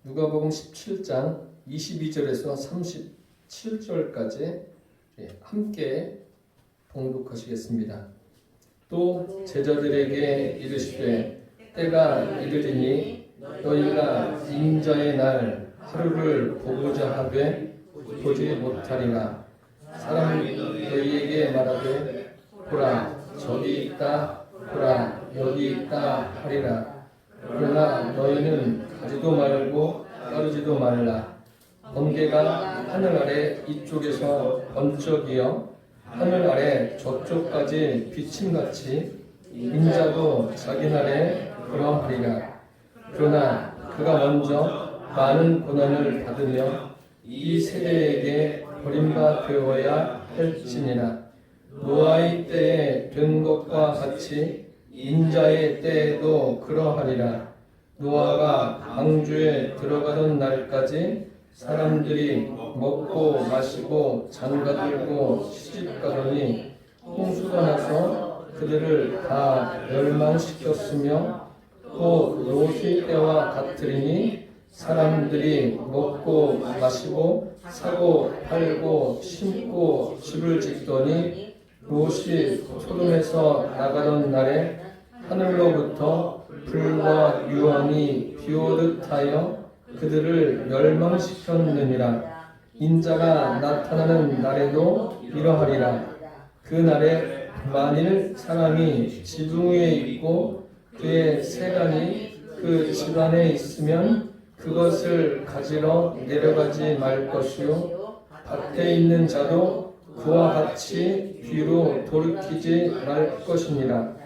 누가복음 17장 22절에서 37절까지 함께 봉독하시겠습니다. 또 제자들에게 이르시되 때가 이르리니 너희가 인자의 날 하루를 보고자 하되 보지 못하리라. 사람이 너희에게 말하되 보라 저기 있다 보라 여기 있다 하리라. 그러나 너희는 가지도 말고 따르지도 말라. 번개가 하늘 아래 이쪽에서 번쩍이어 하늘 아래 저쪽까지 비침같이 인자도 자기 날에 그러하리라. 그러나 그가 먼저 많은 고난을 받으며 이 세대에게 버림바 되어야 할지니라. 노아의 때에 된 것과 같이 인자의 때에도 그러하리라. 노아가 방주에 들어가던 날까지 사람들이 먹고 마시고 장가들고 시집가더니 홍수가 나서 그들을 다 멸망시켰으며 또 롯의 때와 같으리니 사람들이 먹고 마시고 사고 팔고 심고 집을 짓더니 롯이 소돔에서 나가던 날에 하늘로부터 불과 유황이 비오듯 하여 그들을 멸망시켰느니라. 인자가 나타나는 날에도 이러하리라. 그 날에 만일 사람이 지붕 위에 있고 그의 세간이 그 집안에 있으면 그것을 가지러 내려가지 말 것이요 밭에 있는 자도 그와 같이 뒤로 돌이키지 말 것이니라.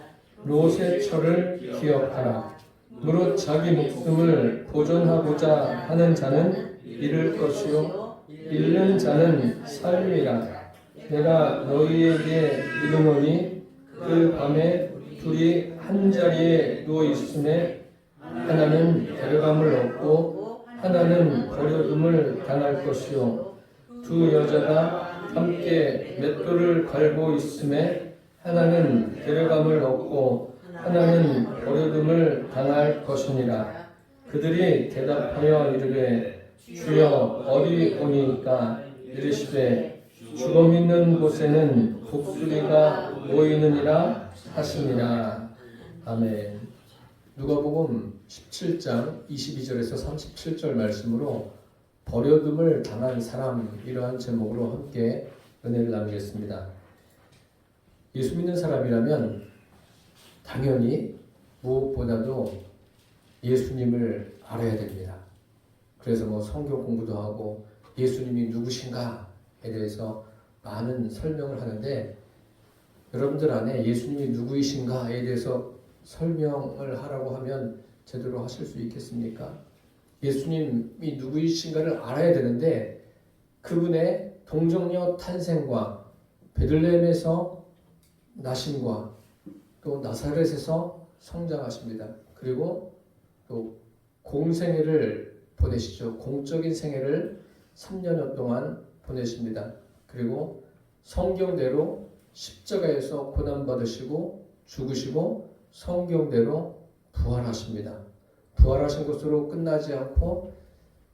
롯의 철을 기억하라. 무릇 자기 목숨을 보존하고자 하는 자는 잃을 것이요 잃는 자는 살리라. 내가 너희에게 이르노니 그 밤에 둘이 한 자리에 누워 있음에 하나는 데려감을 얻고 하나는 버려둠을 당할 것이요 두 여자가 함께 맷돌을 갈고 있음에 하나는 데려감을 얻고 하나는 버려둠을 당할 것이니라. 그들이 대답하여 이르되 주여 어디 오니까? 이르시되 죽음 있는 곳에는 독수리가 모이느니라 하시니라. 아멘. 누가복음 17장 22절에서 37절 말씀으로 버려둠을 당한 사람, 이러한 제목으로 함께 은혜를 나누겠습니다. 예수 믿는 사람이라면 당연히 무엇보다도 예수님을 알아야 됩니다. 그래서 성경 공부도 하고 예수님이 누구신가에 대해서 많은 설명을 하는데, 여러분들 안에 예수님이 누구이신가에 대해서 설명을 하라고 하면 제대로 하실 수 있겠습니까? 예수님이 누구이신가를 알아야 되는데, 그분의 동정녀 탄생과 베들레헴에서 나심과 또 나사렛에서 성장하십니다. 그리고 또 공생애를 보내시죠. 공적인 생애를 3년여 동안 보내십니다. 그리고 성경대로 십자가에서 고난받으시고 죽으시고 성경대로 부활하십니다. 부활하신 것으로 끝나지 않고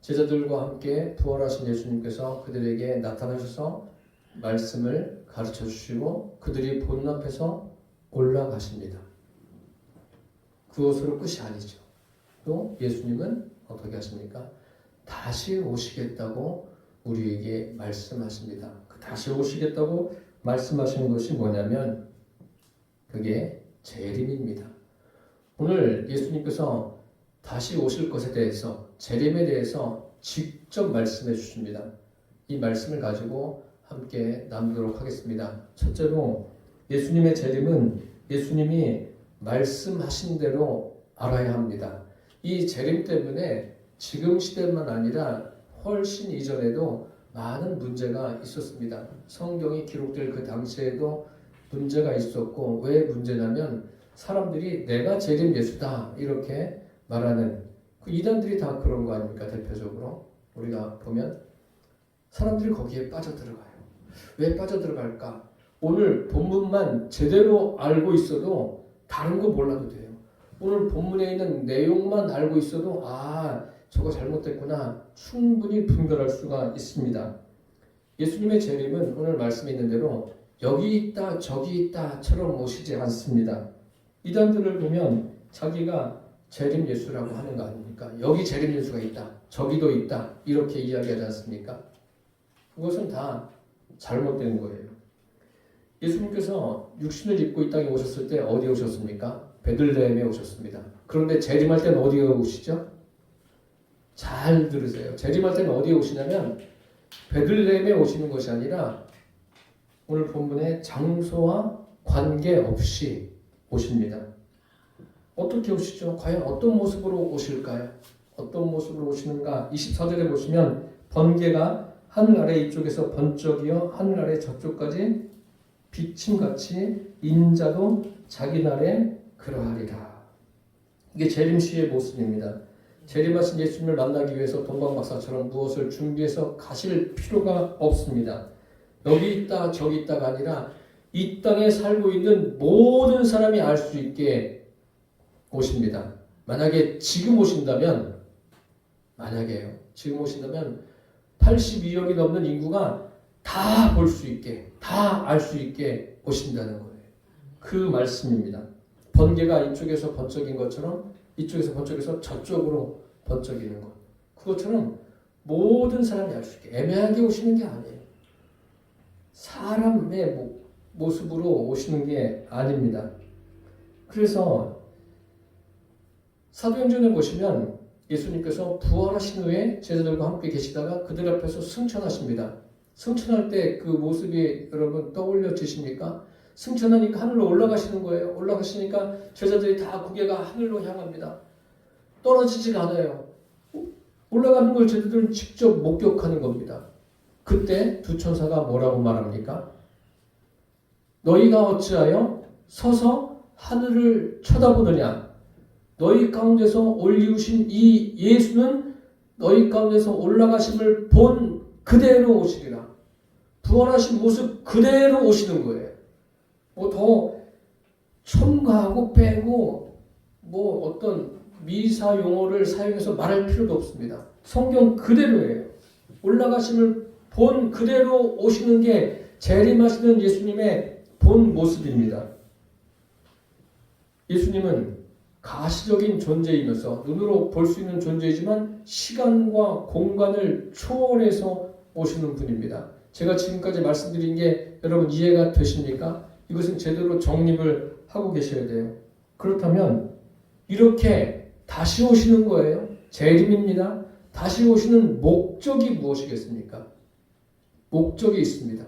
제자들과 함께 부활하신 예수님께서 그들에게 나타나셔서 말씀을 가르쳐 주시고 그들이 보는 앞에서 올라가십니다. 그것으로 끝이 아니죠. 또 예수님은 어떻게 하십니까? 다시 오시겠다고 우리에게 말씀하십니다. 그 다시 오시겠다고 말씀하시는 것이 뭐냐면 그게 재림입니다. 오늘 예수님께서 다시 오실 것에 대해서, 재림에 대해서 직접 말씀해 주십니다. 이 말씀을 가지고 함께 나누도록 하겠습니다. 첫째로 예수님의 재림은 예수님이 말씀하신 대로 알아야 합니다. 이 재림 때문에 지금 시대만 아니라 훨씬 이전에도 많은 문제가 있었습니다. 성경이 기록될 그 당시에도 문제가 있었고, 왜 문제냐면 사람들이 내가 재림 예수다 이렇게 말하는 그 이단들이 다 그런 거 아닙니까? 대표적으로 우리가 보면 사람들이 거기에 빠져들어가요. 왜 빠져들어갈까? 오늘 본문만 제대로 알고 있어도 다른 거 몰라도 돼요. 오늘 본문에 있는 내용만 알고 있어도 저거 잘못됐구나 충분히 분별할 수가 있습니다. 예수님의 재림은 오늘 말씀에 있는 대로 여기 있다 저기 있다처럼 오시지 않습니다. 이단들을 보면 자기가 재림 예수라고 하는 거 아닙니까? 여기 재림 예수가 있다 저기도 있다 이렇게 이야기하지 않습니까? 그것은 다 잘못된 거예요. 예수님께서 육신을 입고 이 땅에 오셨을 때 어디에 오셨습니까? 베들레헴에 오셨습니다. 그런데 재림할 때는 어디에 오시죠? 잘 들으세요. 재림할 때는 어디에 오시냐면 베들레헴에 오시는 것이 아니라 오늘 본문의 장소와 관계없이 오십니다. 어떻게 오시죠? 과연 어떤 모습으로 오실까요? 어떤 모습으로 오시는가? 24절에 보시면 번개가 하늘 아래 이쪽에서 번쩍이어 하늘 아래 저쪽까지 비침같이 인자도 자기 날에 그러하리라. 이게 재림시의 모습입니다. 재림하신 예수님을 만나기 위해서 동방박사처럼 무엇을 준비해서 가실 필요가 없습니다. 여기 있다 저기 있다가 아니라 이 땅에 살고 있는 모든 사람이 알 수 있게 오십니다. 만약에 지금 오신다면 지금 오신다면 82억이 넘는 인구가 다 볼 수 있게 다 알 수 있게 오신다는 거예요. 그 말씀입니다. 번개가 이쪽에서 번쩍인 것처럼 이쪽에서 번쩍해서 저쪽으로 번쩍이는 것. 그것처럼 모든 사람이 알 수 있게 애매하게 오시는 게 아니에요. 사람의 모습으로 오시는 게 아닙니다. 그래서 사도행전에 보시면 예수님께서 부활하신 후에 제자들과 함께 계시다가 그들 앞에서 승천하십니다. 승천할 때 그 모습이 여러분 떠올려지십니까? 승천하니까 하늘로 올라가시는 거예요. 올라가시니까 제자들이 다 고개가 하늘로 향합니다. 떨어지질 않아요. 올라가는 걸 제자들은 직접 목격하는 겁니다. 그때 두 천사가 뭐라고 말합니까? 너희가 어찌하여 서서 하늘을 쳐다보느냐? 너희 가운데서 올리우신 이 예수는 너희 가운데서 올라가심을 본 그대로 오시리라. 부활하신 모습 그대로 오시는 거예요. 뭐 더 첨가하고 빼고 뭐 어떤 미사 용어를 사용해서 말할 필요도 없습니다. 성경 그대로예요. 올라가심을 본 그대로 오시는 게 재림하시는 예수님의 본 모습입니다. 예수님은 가시적인 존재이면서 눈으로 볼 수 있는 존재이지만 시간과 공간을 초월해서 오시는 분입니다. 제가 지금까지 말씀드린 게 여러분 이해가 되십니까? 이것은 제대로 정립을 하고 계셔야 돼요. 그렇다면 이렇게 다시 오시는 거예요. 재림입니다. 다시 오시는 목적이 무엇이겠습니까? 목적이 있습니다.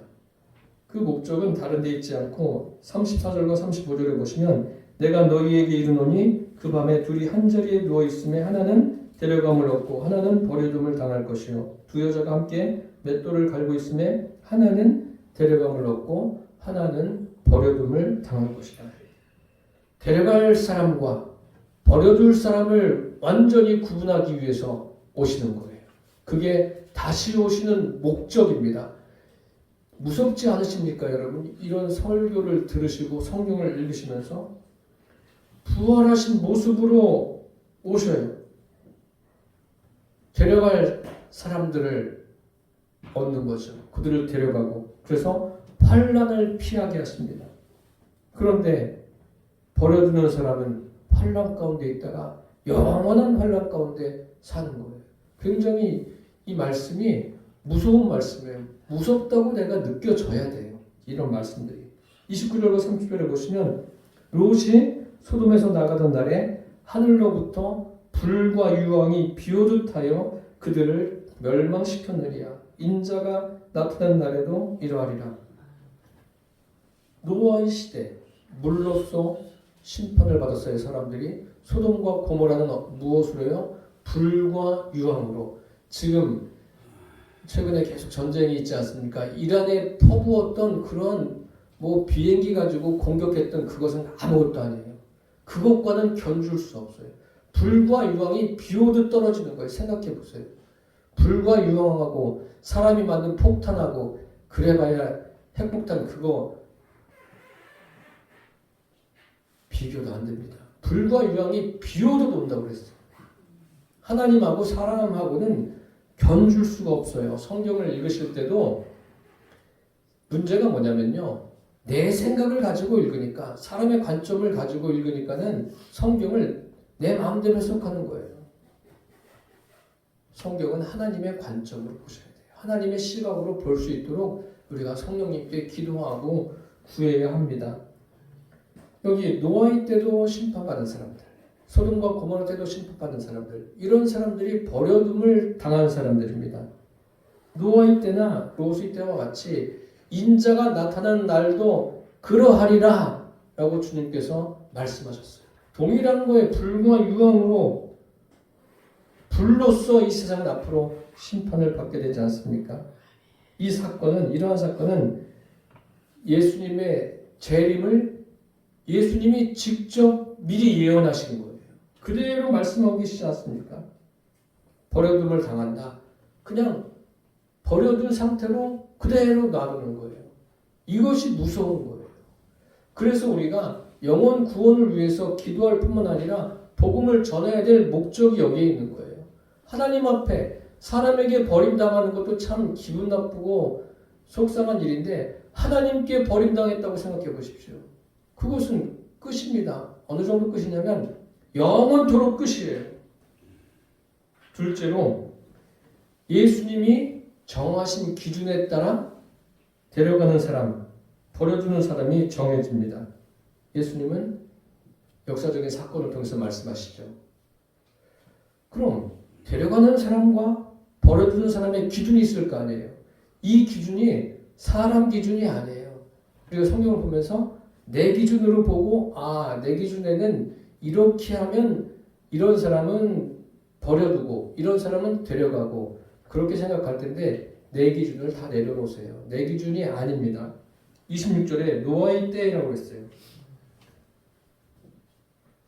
그 목적은 다른 데 있지 않고 34절과 35절에 보시면 내가 너희에게 이르노니 그 밤에 둘이 한자리에 누워있음에 하나는 데려감을 얻고 하나는 버려둠을 당할 것이요 두 여자가 함께 맷돌을 갈고 있음에 하나는 데려감을 얻고 하나는 버려둠을 당할 것이다. 데려갈 사람과 버려둘 사람을 완전히 구분하기 위해서 오시는 거예요. 그게 다시 오시는 목적입니다. 무섭지 않으십니까, 여러분? 이런 설교를 들으시고 성경을 읽으시면서 부활하신 모습으로 오셔요. 데려갈 사람들을 얻는 거죠. 그들을 데려가고 그래서 환난을 피하게 하십니다. 그런데 버려두는 사람은 환난 가운데 있다가 영원한 환난 가운데 사는 거예요. 굉장히 이 말씀이 무서운 말씀이에요. 무섭다고 내가 느껴져야 돼요. 이런 말씀들이. 29절과 30절에 보시면 롯이 소돔에서 나가던 날에 하늘로부터 불과 유황이 비오듯 하여 그들을 멸망시켰느니라. 인자가 나타난 날에도 이러하리라. 노아의 시대 물로써 심판을 받았어요. 사람들이 소돔과 고모라는 무엇으로요? 불과 유황으로. 지금 최근에 계속 전쟁이 있지 않습니까? 이란에 퍼부었던 그런 뭐 비행기 가지고 공격했던 그것은 아무것도 아니에요. 그것과는 견줄 수 없어요. 불과 유황이 비오듯 떨어지는 거예요. 생각해 보세요. 불과 유황하고 사람이 만든 폭탄하고 그래봐야 핵폭탄 그거 비교도 안 됩니다. 불과 유황이 비오듯 온다고 그랬어요. 하나님하고 사람하고는 견줄 수가 없어요. 성경을 읽으실 때도 문제가 뭐냐면요. 내 생각을 가지고 읽으니까, 사람의 관점을 가지고 읽으니까는 성경을 내 마음대로 해석하는 거예요. 성경은 하나님의 관점으로 보셔야 돼요. 하나님의 시각으로 볼 수 있도록 우리가 성령님께 기도하고 구해야 합니다. 여기 노아의 때도 심판받은 사람들, 소돔과 고모라 때도 심판받은 사람들, 이런 사람들이 버려둠을 당한 사람들입니다. 노아의 때나 롯의 때와 같이 인자가 나타난 날도 그러하리라 라고 주님께서 말씀하셨어요. 동일한 거에 불과 유황으로 불로써 이 세상은 앞으로 심판을 받게 되지 않습니까? 이러한 사건은 예수님의 재림을 예수님이 직접 미리 예언하신 거예요. 그대로 말씀하고 계시지 않습니까? 버려둠을 당한다. 그냥 버려둔 상태로 그대로 놔두는 거예요. 이것이 무서운 거예요. 그래서 우리가 영혼 구원을 위해서 기도할 뿐만 아니라 복음을 전해야 될 목적이 여기에 있는 거예요. 하나님 앞에 사람에게 버림당하는 것도 참 기분 나쁘고 속상한 일인데 하나님께 버림당했다고 생각해 보십시오. 그것은 끝입니다. 어느 정도 끝이냐면 영원토록 끝이에요. 둘째로 예수님이 정하신 기준에 따라 데려가는 사람, 버려두는 사람이 정해집니다. 예수님은 역사적인 사건을 통해서 말씀하시죠. 그럼 데려가는 사람과 버려두는 사람의 기준이 있을 거 아니에요. 이 기준이 사람 기준이 아니에요. 우리가 성경을 보면서 내 기준으로 보고 내 기준에는 이렇게 하면 이런 사람은 버려두고 이런 사람은 데려가고 그렇게 생각할 텐데 내 기준을 다 내려놓으세요. 내 기준이 아닙니다. 26절에 노아의 때라고 했어요.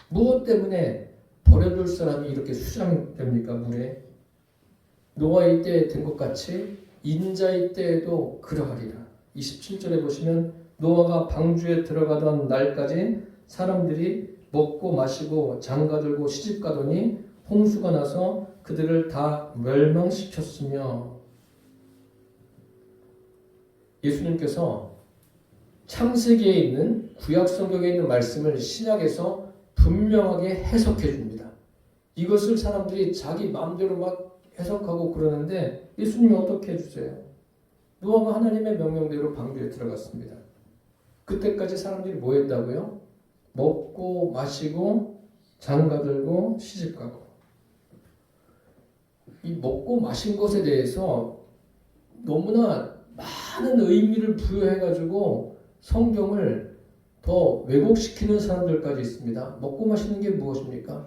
무엇 때문에 버려둘 사람이 이렇게 수장됩니까? 물에. 노아의 때에 된 것 같이 인자의 때에도 그러하리라. 27절에 보시면 노아가 방주에 들어가던 날까지 사람들이 먹고 마시고 장가들고 시집가더니 홍수가 나서 그들을 다 멸망시켰으며 예수님께서 창세기에 있는 구약 성경에 있는 말씀을 신약에서 분명하게 해석해 줍니다. 이것을 사람들이 자기 마음대로 막 해석하고 그러는데 예수님이 어떻게 해주세요? 노아가 하나님의 명령대로 방주에 들어갔습니다. 그때까지 사람들이 뭐 했다고요? 먹고 마시고 장가들고 시집가고. 이 먹고 마신 것에 대해서 너무나 많은 의미를 부여해가지고 성경을 더 왜곡시키는 사람들까지 있습니다. 먹고 마시는 게 무엇입니까?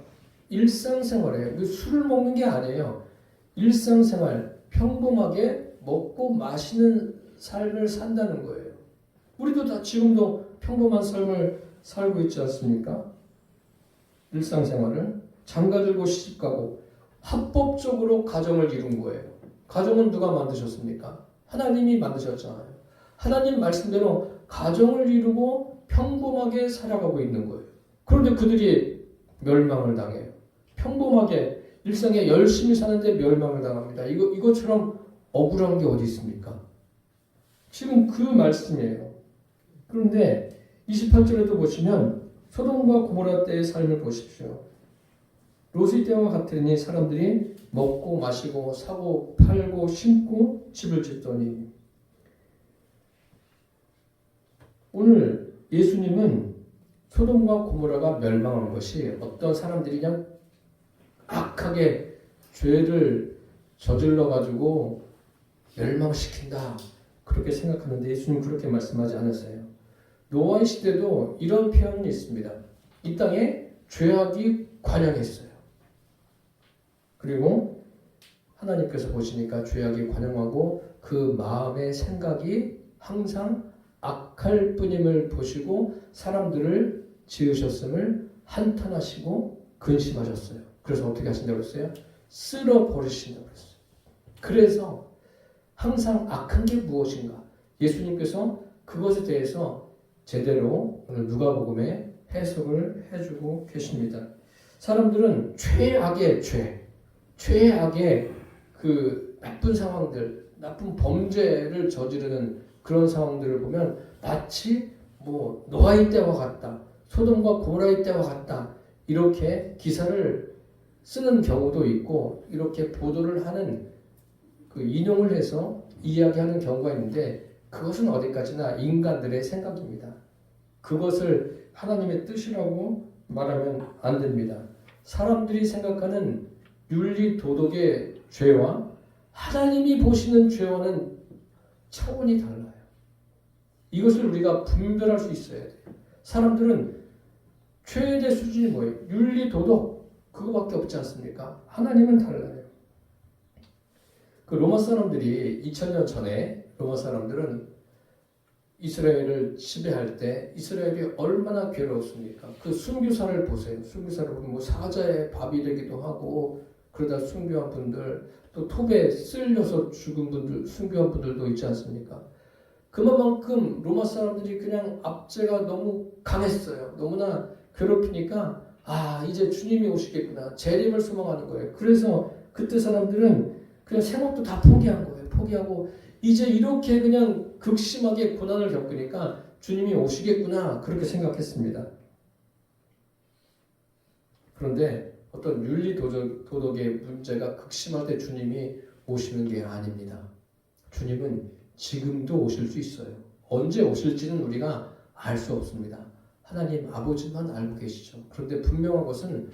일상생활이에요. 술을 먹는 게 아니에요. 일상생활, 평범하게 먹고 마시는 삶을 산다는 거예요. 우리도 다 지금도 평범한 삶을 살고 있지 않습니까? 일상생활을 장가들고 시집가고 합법적으로 가정을 이룬 거예요. 가정은 누가 만드셨습니까? 하나님이 만드셨잖아요. 하나님 말씀대로 가정을 이루고 평범하게 살아가고 있는 거예요. 그런데 그들이 멸망을 당해요. 평범하게 일상에 열심히 사는데 멸망을 당합니다. 이것처럼 억울한 게 어디 있습니까? 지금 그 말씀이에요. 그런데 28절에도 보시면 소돔과 고모라 때의 삶을 보십시오. 롯의 때와 같으니 사람들이 먹고 마시고 사고 팔고 심고 집을 짓더니 오늘 예수님은 소돔과 고모라가 멸망한 것이 어떤 사람들이 그냥 악하게 죄를 저질러 가지고 멸망시킨다 그렇게 생각하는데 예수님 그렇게 말씀하지 않으세요. 노아의 시대도 이런 표현이 있습니다. 이 땅에 죄악이 관영했어요. 그리고 하나님께서 보시니까 죄악이 관영하고 그 마음의 생각이 항상 악할 뿐임을 보시고 사람들을 지으셨음을 한탄하시고 근심하셨어요. 그래서 어떻게 하신다고 했어요? 쓸어버리신다고 했어요. 그래서 항상 악한 게 무엇인가? 예수님께서 그것에 대해서 제대로 오늘 누가복음에 해석을 해주고 계십니다. 사람들은 최악의 죄, 최악의 그 나쁜 상황들, 나쁜 범죄를 저지르는 그런 상황들을 보면 마치 뭐 노아의 때와 같다, 소돔과 고모라의 때와 같다 이렇게 기사를 쓰는 경우도 있고 이렇게 보도를 하는 그 인용을 해서 이야기하는 경우가 있는데 그것은 어디까지나 인간들의 생각입니다. 그것을 하나님의 뜻이라고 말하면 안 됩니다. 사람들이 생각하는 윤리 도덕의 죄와 하나님이 보시는 죄와는 차원이 달라요. 이것을 우리가 분별할 수 있어야 돼요. 사람들은 최대 수준이 뭐예요? 윤리 도덕 그거밖에 없지 않습니까? 하나님은 달라요. 그 로마 사람들이 2000년 전에 로마 사람들은 이스라엘을 지배할 때 이스라엘이 얼마나 괴로웠습니까? 그 순교사를 보세요. 순교사를 보면 뭐 사자의 밥이 되기도 하고 그러다 순교한 분들 또 톱에 쓸려서 죽은 분들 순교한 분들도 있지 않습니까? 그만큼 로마 사람들이 그냥 압제가 너무 강했어요. 너무나 괴롭히니까 이제 주님이 오시겠구나. 재림을 소망하는 거예요. 그래서 그때 사람들은 그냥 생업도 다 포기한 거예요. 포기하고 이제 이렇게 그냥 극심하게 고난을 겪으니까 주님이 오시겠구나 그렇게 생각했습니다. 그런데 어떤 윤리 도덕의 문제가 극심할 때 주님이 오시는 게 아닙니다. 주님은 지금도 오실 수 있어요. 언제 오실지는 우리가 알 수 없습니다. 하나님 아버지만 알고 계시죠. 그런데 분명한 것은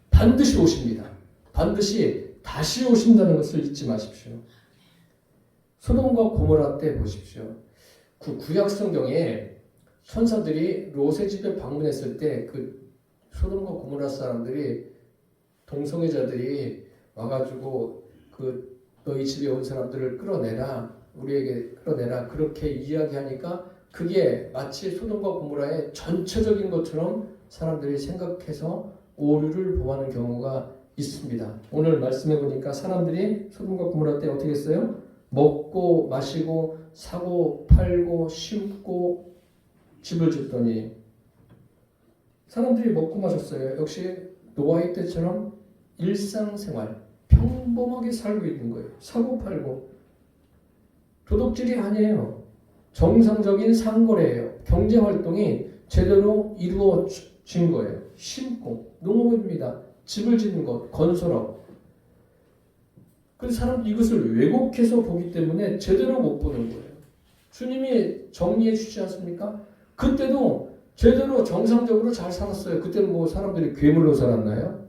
반드시 오십니다. 반드시 다시 오신다는 것을 잊지 마십시오. 소돔과 고모라 때 보십시오. 그 구약 성경에 천사들이 롯의 집에 방문했을 때 그 소돔과 고모라 사람들이 동성애자들이 와가지고 그 너희 집에 온 사람들을 끌어내라, 우리에게 끌어내라 그렇게 이야기하니까 그게 마치 소돔과 고모라의 전체적인 것처럼 사람들이 생각해서 오류를 범하는 경우가 있습니다. 오늘 말씀해 보니까 사람들이 소돔과 고모라 때 어떻게 했어요? 먹고 마시고 사고 팔고 심고 집을 짓더니 사람들이 먹고 마셨어요. 역시 노아의 때처럼 일상생활 평범하게 살고 있는 거예요. 사고 팔고 도덕질이 아니에요. 정상적인 상거래예요. 경제활동이 제대로 이루어진 거예요. 심고 농업입니다. 집을 짓는 것, 건설업. 그래서 사람들이 이것을 왜곡해서 보기 때문에 제대로 못 보는 거예요. 주님이 정리해 주지 않습니까? 그때도 제대로 정상적으로 잘 살았어요. 그때는 뭐 사람들이 괴물로 살았나요?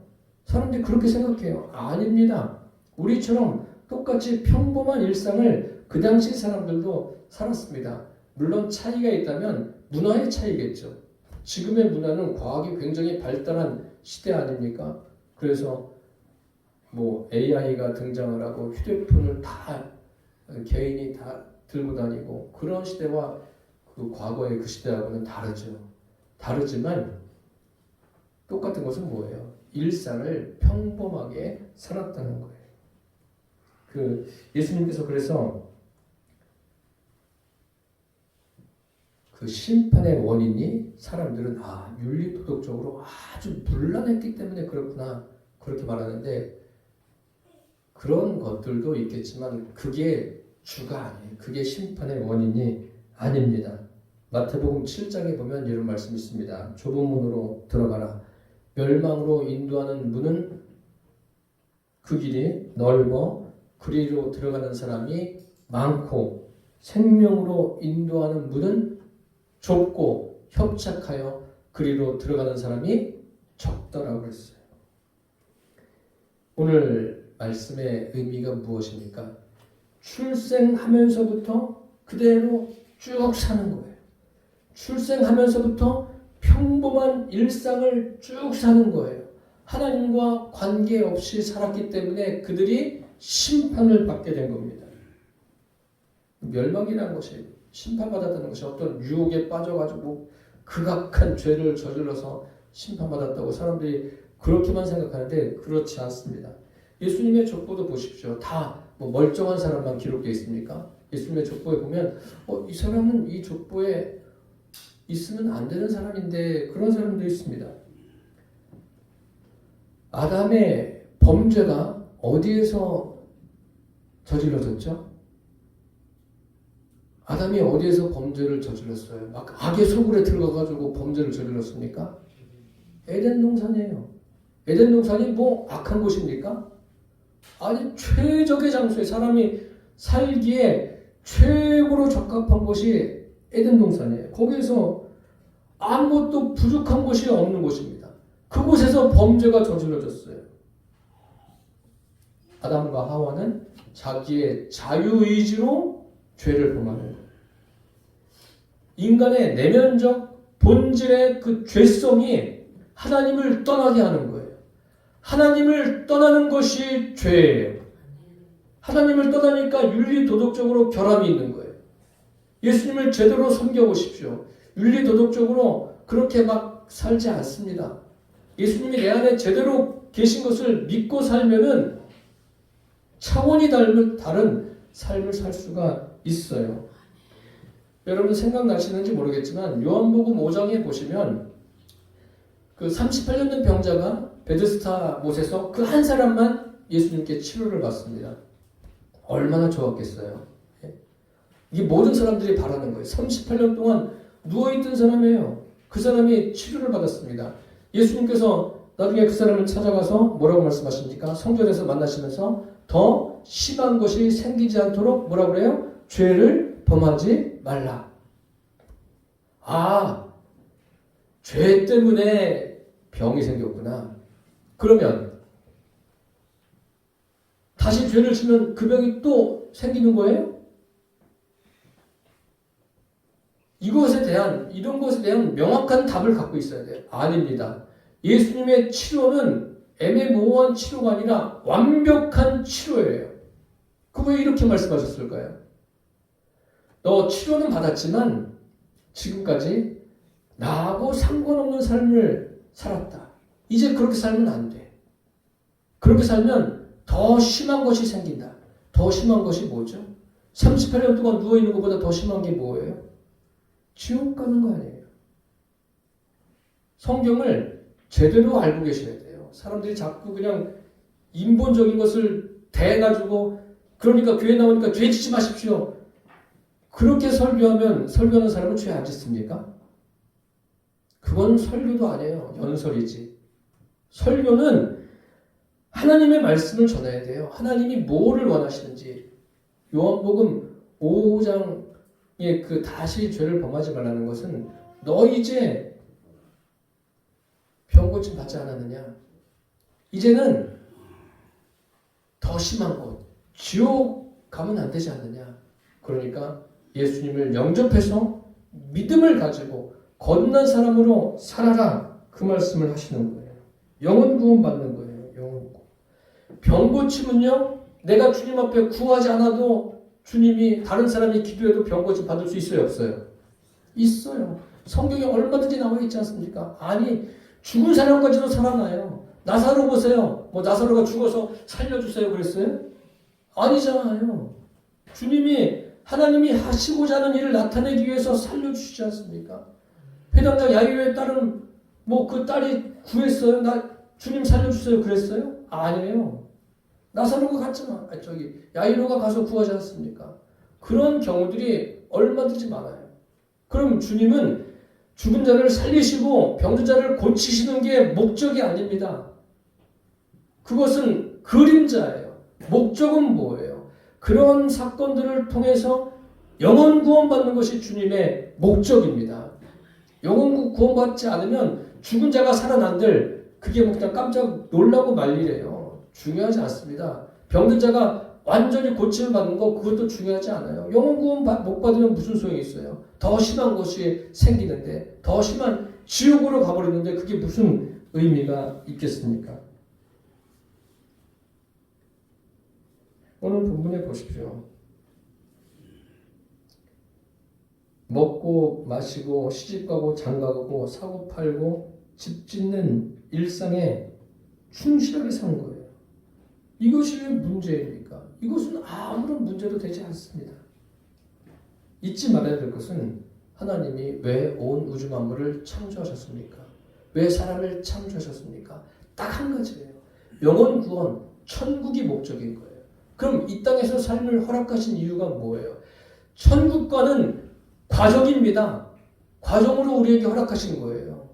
사람들이 그렇게 생각해요. 아닙니다. 우리처럼 똑같이 평범한 일상을 그 당시 사람들도 살았습니다. 물론 차이가 있다면 문화의 차이겠죠. 지금의 문화는 과학이 굉장히 발달한 시대 아닙니까? 그래서 뭐 AI가 등장을 하고 휴대폰을 다 개인이 다 들고 다니고 그런 시대와 그 과거의 그 시대하고는 다르죠. 다르지만 똑같은 것은 뭐예요? 일상을 평범하게 살았다는 거예요. 그 예수님께서 그래서 그 심판의 원인이 사람들은 윤리 도덕적으로 아주 문란했기 때문에 그렇구나 그렇게 말하는데 그런 것들도 있겠지만 그게 주가 아니에요. 그게 심판의 원인이 아닙니다. 마태복음 7장에 보면 이런 말씀이 있습니다. 좁은 문으로 들어가라. 멸망으로 인도하는 문은 그 길이 넓어 그리로 들어가는 사람이 많고 생명으로 인도하는 문은 좁고 협착하여 그리로 들어가는 사람이 적더라고 했어요. 오늘 말씀의 의미가 무엇입니까? 출생하면서부터 그대로 쭉 사는 거예요. 출생하면서부터 평범한 일상을 쭉 사는 거예요. 하나님과 관계없이 살았기 때문에 그들이 심판을 받게 된 겁니다. 멸망이라는 것이 심판받았다는 것이 어떤 유혹에 빠져가지고 극악한 죄를 저질러서 심판받았다고 사람들이 그렇게만 생각하는데 그렇지 않습니다. 예수님의 족보도 보십시오. 다 뭐 멀쩡한 사람만 기록되어 있습니까? 예수님의 족보에 보면 이 사람은 이 족보에 있으면 안 되는 사람인데 그런 사람도 있습니다. 아담의 범죄가 어디에서 저질러졌죠? 아담이 어디에서 범죄를 저질렀어요? 막 악의 소굴에 들어가가지고 범죄를 저질렀습니까? 에덴 동산이에요. 에덴 동산이 뭐 악한 곳입니까? 아니, 최적의 장소에 사람이 살기에 최고로 적합한 곳이 에덴 동산이에요. 거기에서 아무것도 부족한 곳이 없는 곳입니다. 그곳에서 범죄가 저질러졌어요. 아담과 하와는 자기의 자유의지로 죄를 범하는 거예요. 인간의 내면적 본질의 그 죄성이 하나님을 떠나게 하는 거예요. 하나님을 떠나는 것이 죄예요. 하나님을 떠나니까 윤리 도덕적으로 결함이 있는 거예요. 예수님을 제대로 섬겨보십시오. 윤리 도덕적으로 그렇게 막 살지 않습니다. 예수님이 내 안에 제대로 계신 것을 믿고 살면은 차원이 다른 삶을 살 수가 있어요. 여러분 생각나시는지 모르겠지만 요한복음 5장에 보시면 그 38년 된 병자가 베드스다 못에서 그 한 사람만 예수님께 치료를 받습니다. 얼마나 좋았겠어요. 이게 모든 사람들이 바라는 거예요. 38년 동안 누워있던 사람이에요. 그 사람이 치료를 받았습니다. 예수님께서 나중에 그 사람을 찾아가서 뭐라고 말씀하십니까? 성전에서 만나시면서 더 심한 것이 생기지 않도록 뭐라고 그래요? 죄를 범하지 말라. 아, 죄 때문에 병이 생겼구나. 그러면 다시 죄를 지면 그 병이 또 생기는 거예요? 이런 것에 대한 명확한 답을 갖고 있어야 돼요. 아닙니다. 예수님의 치료는 애매모호한 치료가 아니라 완벽한 치료예요. 그 왜 이렇게 말씀하셨을까요? 너 치료는 받았지만 지금까지 나하고 상관없는 삶을 살았다. 이제 그렇게 살면 안 돼. 그렇게 살면 더 심한 것이 생긴다. 더 심한 것이 뭐죠? 38년 동안 누워있는 것보다 더 심한 게 뭐예요? 지옥 가는 거 아니에요. 성경을 제대로 알고 계셔야 돼요. 사람들이 자꾸 그냥 인본적인 것을 대가지고 그러니까 교회 나오니까 죄 짓지 마십시오. 그렇게 설교하는 사람은 죄 안 짓습니까? 그건 설교도 아니에요. 연설이지. 설교는 하나님의 말씀을 전해야 돼요. 하나님이 뭐를 원하시는지. 요한복음 5장에 그 다시 죄를 범하지 말라는 것은 너 이제 병고침 받지 않았느냐? 이제는 더 심한 곳, 지옥 가면 안 되지 않느냐? 그러니까 예수님을 영접해서 믿음을 가지고 거듭난 사람으로 살아라. 그 말씀을 하시는 거예요. 영혼 구원 받는 거예요. 영혼 구원. 병 고침은요. 내가 주님 앞에 구하지 않아도 주님이 다른 사람이 기도해도 병 고침 받을 수 있어요? 없어요? 있어요. 성경에 얼마든지 나와 있지 않습니까? 아니 죽은 사람까지도 살아나요. 나사로 보세요. 뭐 나사로가 죽어서 살려주세요 그랬어요? 아니잖아요. 하나님이 하시고자 하는 일을 나타내기 위해서 살려주시지 않습니까? 회당장 야이로의 딸은 뭐 그 딸이 구했어요? 주님 살려주세요 그랬어요? 아니에요. 나사로가 갔잖아. 야이로가 가서 구하지 않습니까? 그런 경우들이 얼마든지 많아요. 그럼 주님은 죽은 자를 살리시고 병든 자를 고치시는 게 목적이 아닙니다. 그것은 그림자예요. 목적은 뭐예요? 그런 사건들을 통해서 영혼 구원받는 것이 주님의 목적입니다. 영혼 구원받지 않으면 죽은 자가 살아난들 그게 뭐 그냥 깜짝 놀라고 말리래요. 중요하지 않습니다. 병든 자가 완전히 고침을 받는 거 그것도 중요하지 않아요. 영혼 구원 못 받으면 무슨 소용이 있어요? 더 심한 것이 생기는데 더 심한 지옥으로 가버리는데 그게 무슨 의미가 있겠습니까? 오늘 본문에 보십시오. 먹고 마시고 시집가고 장가가고 사고 팔고 집 짓는 일상에 충실하게 사는 거예요. 이것이 왜 문제입니까? 이것은 아무런 문제도 되지 않습니다. 잊지 말아야 될 것은 하나님이 왜 온 우주 만물을 창조하셨습니까? 왜 사람을 창조하셨습니까? 딱 한 가지예요. 영혼 구원, 천국이 목적인 거예요. 그럼 이 땅에서 삶을 허락하신 이유가 뭐예요? 천국과는 과정입니다. 과정으로 우리에게 허락하신 거예요.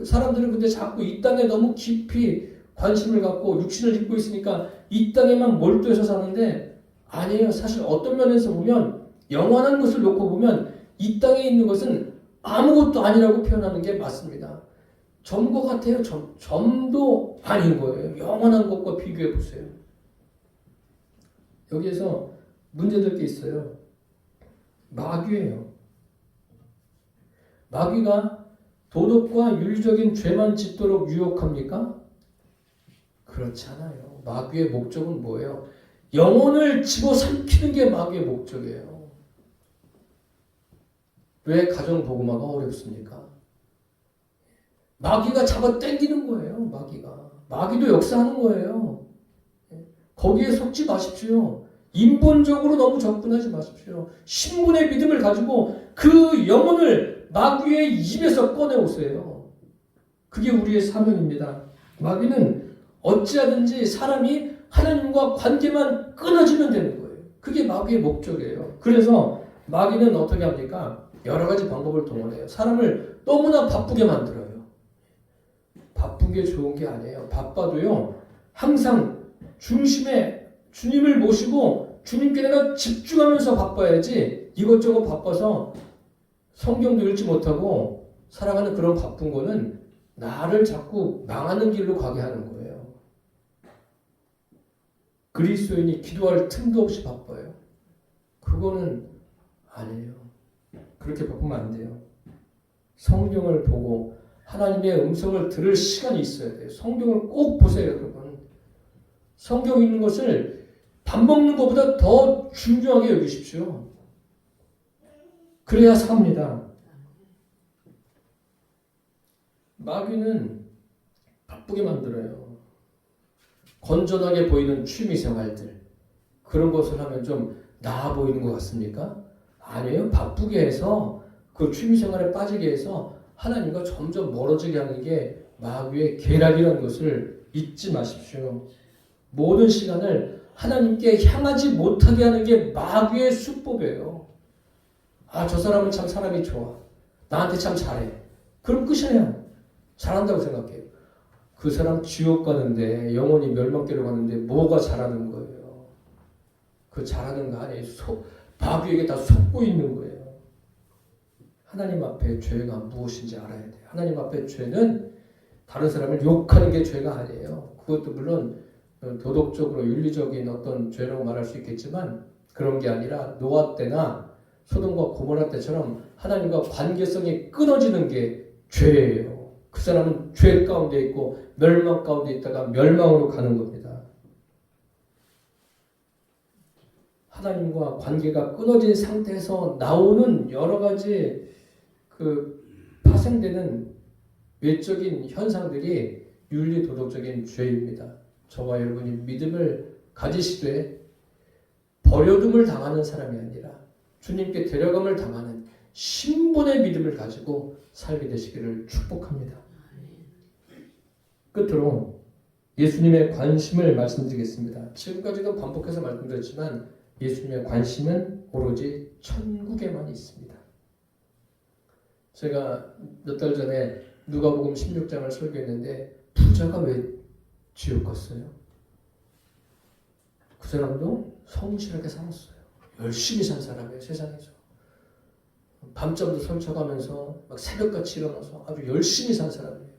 사람들은 근데 자꾸 이 땅에 너무 깊이 관심을 갖고 육신을 입고 있으니까 이 땅에만 몰두해서 사는데 아니에요. 사실 어떤 면에서 보면 영원한 것을 놓고 보면 이 땅에 있는 것은 아무것도 아니라고 표현하는 게 맞습니다. 점과 같아요. 점도 아닌 거예요. 영원한 것과 비교해 보세요. 여기에서 문제될 게 있어요. 마귀예요. 마귀가 도덕과 윤리적인 죄만 짓도록 유혹합니까? 그렇지 않아요. 마귀의 목적은 뭐예요? 영혼을 집어삼키는 게 마귀의 목적이에요. 왜 가정복음화가 어렵습니까? 마귀가 잡아 당기는 거예요. 마귀도 역사하는 거예요. 거기에 속지 마십시오. 인본적으로 너무 접근하지 마십시오. 신분의 믿음을 가지고 그 영혼을 마귀의 입에서 꺼내오세요. 그게 우리의 사명입니다. 마귀는 어찌하든지 사람이 하나님과 관계만 끊어지면 되는 거예요. 그게 마귀의 목적이에요. 그래서 마귀는 어떻게 합니까? 여러 가지 방법을 동원해요. 사람을 너무나 바쁘게 만들어요. 바쁜 게 좋은 게 아니에요. 바빠도요, 항상 중심에 주님을 모시고 주님께 내가 집중하면서 바빠야지 이것저것 바빠서 성경도 읽지 못하고 살아가는 그런 바쁜 거는 나를 자꾸 망하는 길로 가게 하는 거예요. 그리스도인이 기도할 틈도 없이 바빠요. 그거는 아니에요. 그렇게 바쁘면 안 돼요. 성경을 보고 하나님의 음성을 들을 시간이 있어야 돼요. 성경을 꼭 보세요, 여러분. 성경 읽는 것을 밥 먹는 것보다 더 중요하게 여기십시오. 그래야 삽니다. 마귀는 바쁘게 만들어요. 건전하게 보이는 취미생활들, 그런 것을 하면 좀 나아 보이는 것 같습니까? 아니에요. 바쁘게 해서 그 취미생활에 빠지게 해서 하나님과 점점 멀어지게 하는 게 마귀의 계략이라는 것을 잊지 마십시오. 모든 시간을 하나님께 향하지 못하게 하는 게 마귀의 수법이에요. 아, 저 사람은 참 사람이 좋아. 나한테 참 잘해. 그럼 끝이에요. 잘한다고 생각해요. 그 사람 지옥 가는데, 영혼이 멸망길로 가는데 뭐가 잘하는 거예요? 그 잘하는 거 아니에요. 마귀에게 다 속고 있는 거예요. 하나님 앞에 죄가 무엇인지 알아야 돼요. 하나님 앞에 죄는 다른 사람을 욕하는 게 죄가 아니에요. 그것도 물론 도덕적으로 윤리적인 어떤 죄라고 말할 수 있겠지만 그런 게 아니라 노아 때나 소돔과 고모라 때처럼 하나님과 관계성이 끊어지는 게 죄예요. 그 사람은 죄 가운데 있고 멸망 가운데 있다가 멸망으로 가는 겁니다. 하나님과 관계가 끊어진 상태에서 나오는 여러 가지 파생되는 외적인 현상들이 윤리 도덕적인 죄입니다. 저와 여러분이 믿음을 가지시되 버려둠을 당하는 사람이 아니라 주님께 데려감을 당하는 신분의 믿음을 가지고 살게 되시기를 축복합니다. 끝으로 예수님의 관심을 말씀드리겠습니다. 지금까지도 반복해서 말씀드렸지만 예수님의 관심은 오로지 천국에만 있습니다. 제가 몇 달 전에 누가복음 16장을 설교했는데 부자가 왜 지옥 갔어요? 그 사람도 성실하게 살았어요. 열심히 산 사람이에요, 세상에서. 밤잠도 설쳐가면서 막 새벽같이 일어나서 아주 열심히 산 사람이에요.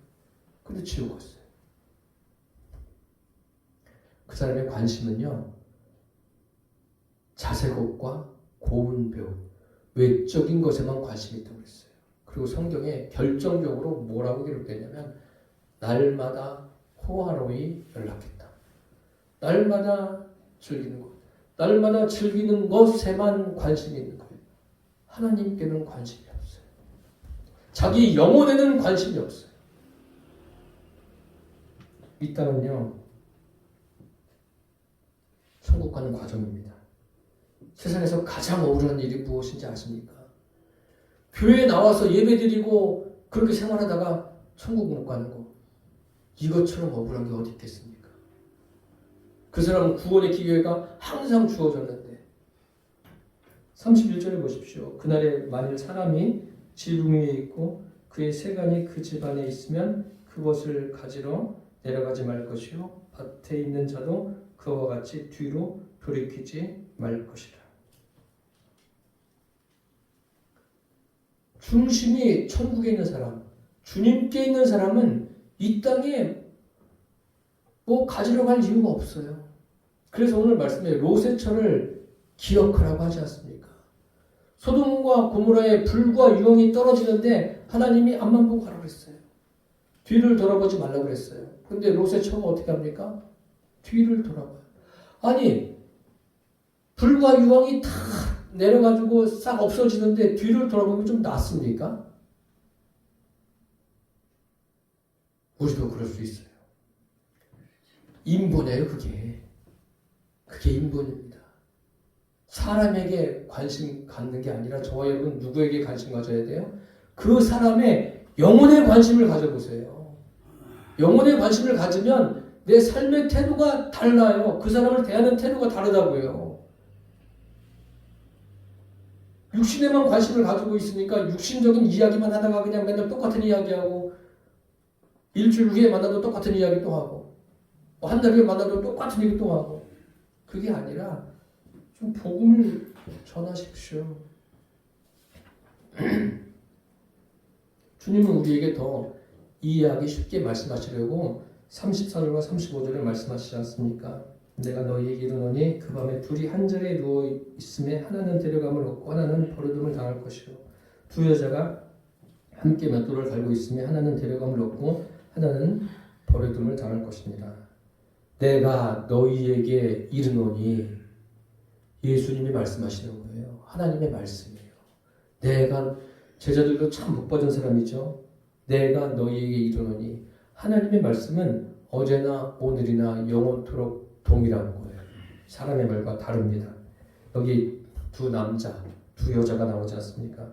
근데 지옥 갔어요. 그 사람의 관심은요, 자색옷과 고운 뼈, 외적인 것에만 관심이 있다고 그랬어요. 그리고 성경에 결정적으로 뭐라고 기록되냐면 날마다 호화로이 연락했다. 날마다 즐기는 것. 날마다 즐기는 것에만 관심이 있는 거예요. 하나님께는 관심이 없어요. 자기 영혼에는 관심이 없어요. 이 땅은요, 천국 가는 과정입니다. 세상에서 가장 억울한 일이 무엇인지 아십니까? 교회에 나와서 예배드리고 그렇게 생활하다가 천국 못 가는 거. 이것처럼 억울한 게 어디 있겠습니까? 그 사람은 구원의 기회가 항상 주어졌는데 31절에 보십시오. 그날에 만일 사람이 지붕 위에 있고 그의 세간이 그 집안에 있으면 그것을 가지러 내려가지 말 것이요 밭에 있는 자도 그와 같이 뒤로 돌이키지 말 것이라. 중심이 천국에 있는 사람, 주님께 있는 사람은 이 땅에 뭐 가지러 갈 이유가 없어요. 그래서 오늘 말씀에 롯의 철을 기억하라고 하지 않습니까? 소돔과 고모라의 불과 유황이 떨어지는데 하나님이 앞만 보고 가라고 했어요. 뒤를 돌아보지 말라고 그랬어요. 그런데 롯의 처가 어떻게 합니까? 뒤를 돌아봐요. 아니 불과 유황이 다 내려가지고 싹 없어지는데 뒤를 돌아보면 좀 낫습니까? 우리도 그럴 수 있어요. 인본이에요, 그게. 그게 인본입니다. 사람에게 관심 갖는 게 아니라 저와 여러분 누구에게 관심 가져야 돼요? 그 사람의 영혼에 관심을 가져보세요. 영혼에 관심을 가지면 내 삶의 태도가 달라요. 그 사람을 대하는 태도가 다르다고요. 육신에만 관심을 가지고 있으니까 육신적인 이야기만 하다가 그냥 맨날 똑같은 이야기하고 일주일 후에 만나도 똑같은 이야기 또 하고 한 달 후에 만나도 똑같은 얘기 또 하고 그게 아니라 좀 복음을 전하십시오. 주님은 우리에게 더 이해하기 쉽게 말씀하시려고 34절과 35절을 말씀하시지 않습니까? 내가 너희에게 이르노니 그 밤에 둘이 한 자리에 누워 있음에 하나는 데려감을 얻고 하나는 버려둠을 당할 것이요 두 여자가 함께 맷돌을 갈고 있음에 하나는 데려감을 얻고 하나는 버려둠을 당할 것입니다. 내가 너희에게 이르노니 예수님이 말씀하시는 거예요. 하나님의 말씀이에요. 내가 제자들도 참 복받은 사람이죠. 내가 너희에게 이르노니 하나님의 말씀은 어제나 오늘이나 영원토록 동일한 거예요. 사람의 말과 다릅니다. 여기 두 남자, 두 여자가 나오지 않습니까?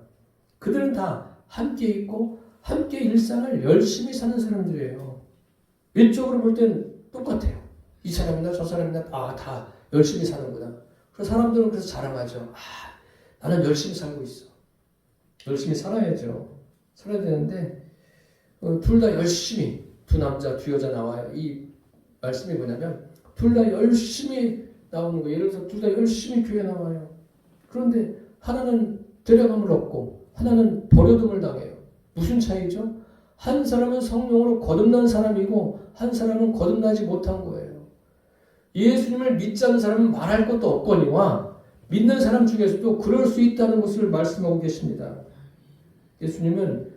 그들은 다 함께 있고 함께 일상을 열심히 사는 사람들이에요. 외적으로 볼 땐 똑같아요. 이 사람이나 저 사람이나 다 열심히 사는구나. 그래서 사람들은 그래서 자랑하죠. 나는 열심히 살고 있어. 열심히 살아야죠. 살아야 되는데 둘 다 열심히 두 남자, 두 여자 나와요. 이 말씀이 뭐냐면 둘 다 열심히 나오는 거예요. 예를 들어서 둘 다 열심히 교회 나와요. 그런데 하나는 데려감을 얻고 하나는 버려둠을 당해요. 무슨 차이죠? 한 사람은 성령으로 거듭난 사람이고 한 사람은 거듭나지 못한 거예요. 예수님을 믿지 않는 사람은 말할 것도 없거니와 믿는 사람 중에서도 그럴 수 있다는 것을 말씀하고 계십니다. 예수님은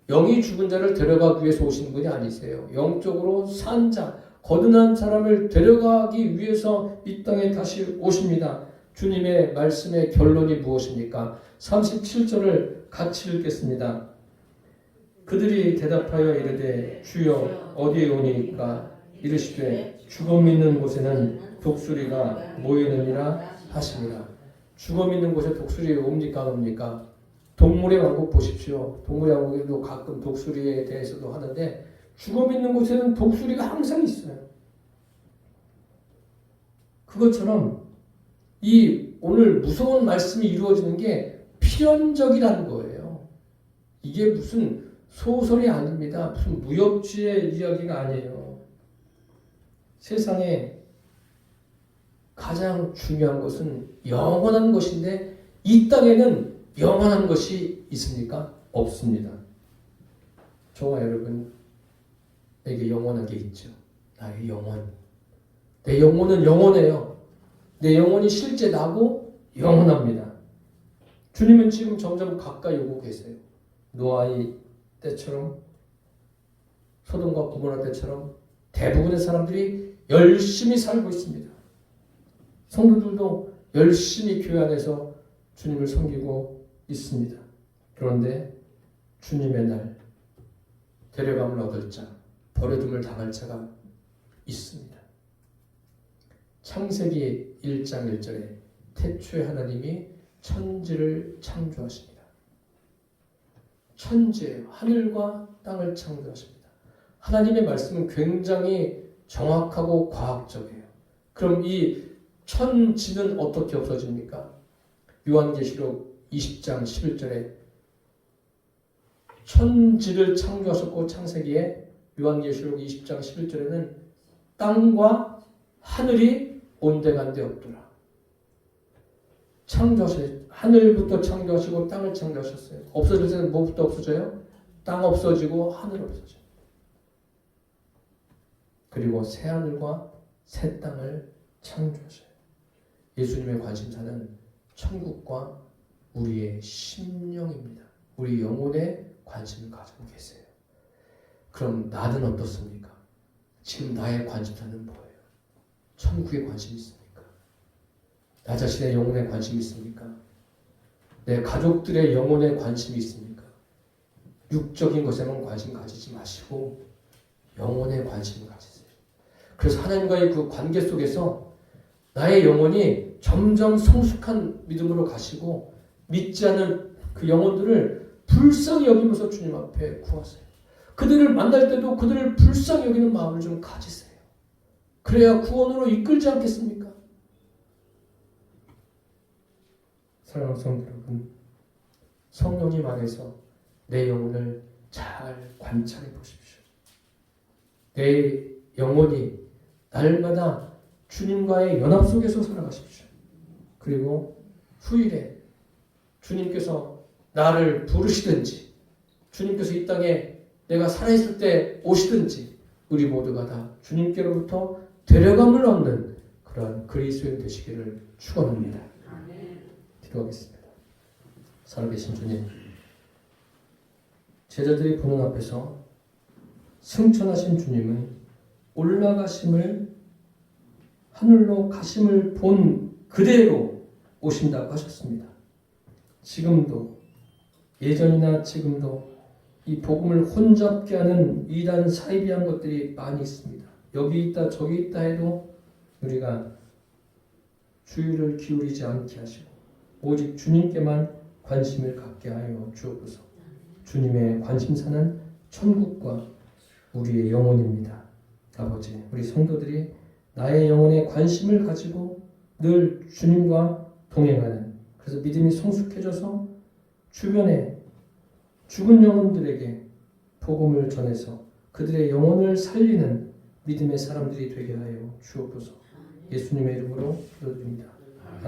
영이 죽은 자를 데려가기 위해서 오신 분이 아니세요. 영적으로 산 자, 거듭난 사람을 데려가기 위해서 이 땅에 다시 오십니다. 주님의 말씀의 결론이 무엇입니까? 37절을 같이 읽겠습니다. 그들이 대답하여 이르되 주여 어디에 오니까 이르시되 죽어 믿는 곳에는 독수리가 모이느니라 하십니다. 죽어 믿는 곳에 독수리 옵니까 안 옵니까? 동물의 왕국 보십시오. 동물의 왕국에도 가끔 독수리에 대해서도 하는데 죽어 믿는 곳에는 독수리가 항상 있어요. 그것처럼 이 오늘 무서운 말씀이 이루어지는 게 필연적이라는 거예요. 이게 무슨 소설이 아닙니다. 무슨 무협지의 이야기가 아니에요. 세상에 가장 중요한 것은 영원한 것인데 이 땅에는 영원한 것이 있습니까? 없습니다. 저와 여러분에게 영원한 게 있죠. 나의 영혼. 내 영혼은 영원해요. 내 영혼이 실제 나고 영원합니다. 주님은 지금 점점 가까이 오고 계세요. 노아의 때처럼 소돔과 고모라 때처럼 대부분의 사람들이 열심히 살고 있습니다. 성도들도 열심히 교회 안에서 주님을 섬기고 있습니다. 그런데 주님의 날 데려감을 얻을 자, 버려둠을 당할 자가 있습니다. 창세기 1장 1절에 태초에 하나님이 천지를 창조하십니다. 천지예요. 하늘과 땅을 창조하십니다. 하나님의 말씀은 굉장히 정확하고 과학적이에요. 그럼 이 천지는 어떻게 없어집니까? 요한계시록 20장 11절에 천지를 창조하셨고 창세기에 요한계시록 20장 11절에는 땅과 하늘이 온데간데 없더라. 창조하셨어요. 하늘부터 창조하시고 땅을 창조하셨어요. 없어질 때는 뭐부터 없어져요? 땅 없어지고 하늘 없어져요. 그리고 새 하늘과 새 땅을 창조하셔요. 예수님의 관심사는 천국과 우리의 심령입니다. 우리 영혼에 관심을 가지고 계세요. 그럼 나는 어떻습니까? 지금 나의 관심사는 뭐예요? 천국에 관심이 있습니까? 나 자신의 영혼에 관심이 있습니까? 내 가족들의 영혼에 관심이 있습니까? 육적인 것에만 관심 가지지 마시고 영혼에 관심을 가지세요. 그래서 하나님과의 그 관계 속에서 나의 영혼이 점점 성숙한 믿음으로 가시고 믿지 않는 그 영혼들을 불쌍히 여기면서 주님 앞에 구하세요. 그들을 만날 때도 그들을 불쌍히 여기는 마음을 좀 가지세요. 그래야 구원으로 이끌지 않겠습니까? 사랑하는 성도 여러분, 성령님 안에서 내 영혼을 잘 관찰해 보십시오. 내 영혼이 날마다 주님과의 연합 속에서 살아가십시오. 그리고 후일에 주님께서 나를 부르시든지 주님께서 이 땅에 내가 살아있을 때 오시든지 우리 모두가 다 주님께로부터 데려감을 얻는 그러한 그리스도인 되시기를 축원합니다. 기도하겠습니다. 살아계신 주님, 제자들이 보는 앞에서 승천하신 주님은 올라가심을 하늘로 가심을 본 그대로 오신다고 하셨습니다. 지금도 예전이나 지금도 이 복음을 혼잡게 하는 이단 사이비한 것들이 많이 있습니다. 여기 있다 저기 있다 해도 우리가 주의를 기울이지 않게 하시고 오직 주님께만 관심을 갖게 하여 주옵소서. 주님의 관심사는 천국과 우리의 영혼입니다. 아버지, 우리 성도들이 나의 영혼에 관심을 가지고 늘 주님과 동행하는, 그래서 믿음이 성숙해져서 주변에 죽은 영혼들에게 복음을 전해서 그들의 영혼을 살리는 믿음의 사람들이 되게 하여 주옵소서. 예수님의 이름으로 기도드립니다.